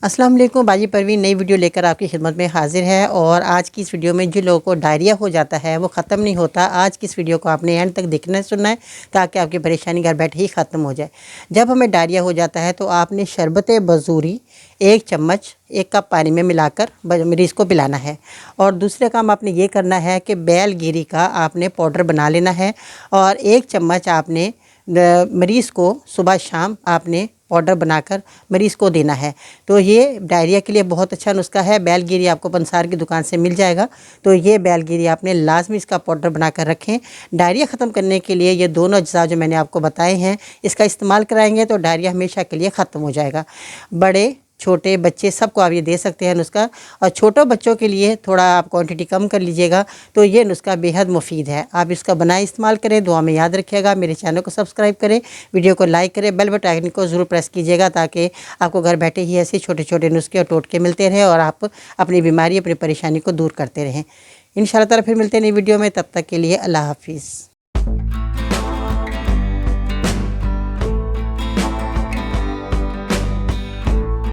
अस्सलाम वालेकुम, बाजी परवीन नई वीडियो लेकर आपकी खिदमत में हाजिर है। और आज की इस वीडियो में जो लोगों को डायरिया हो जाता है वो ख़त्म नहीं होता। आज की इस वीडियो को आपने एंड तक देखना सुनना है ताकि आपकी परेशानी घर बैठे ही ख़त्म हो जाए। जब हमें डायरिया हो जाता है तो आपने शरबत बजूरी 1 चम्मच 1 कप पानी में मिलाकर मरीज़ को पिलाना है। और दूसरा काम आपने ये करना है कि बैलगिरी का आपने पाउडर बना लेना है और 1 चम्मच आपने मरीज़ को सुबह शाम आपने पाउडर बनाकर मरीज़ को देना है। तो ये डायरिया के लिए बहुत अच्छा नुस्खा है। बैलगिरी आपको पंसार की दुकान से मिल जाएगा। तो ये बैलगिरी आपने लाजमी इसका पाउडर बनाकर रखें। डायरिया ख़त्म करने के लिए ये दोनों अज्जा जो मैंने आपको बताए हैं इसका इस्तेमाल कराएंगे तो डायरिया हमेशा के लिए ख़त्म हो जाएगा। बड़े छोटे बच्चे सबको आप ये दे सकते हैं नुस्खा। और छोटे बच्चों के लिए थोड़ा आप क्वांटिटी कम कर लीजिएगा। तो ये नुस्खा बेहद मुफीद है। आप इसका बनाए इस्तेमाल करें। दुआ में याद रखिएगा। मेरे चैनल को सब्सक्राइब करें, वीडियो को लाइक करें, बेल बटन आइकन को ज़रूर प्रेस कीजिएगा ताकि आपको घर बैठे ही ऐसे छोटे छोटे नुस्खे और टोटके मिलते रहें और आप अपनी बीमारी अपनी परेशानी को दूर करते रहें। इंशाअल्लाह ताला फिर मिलते हैं नई वीडियो में। तब तक के लिए अल्लाह हाफिज़।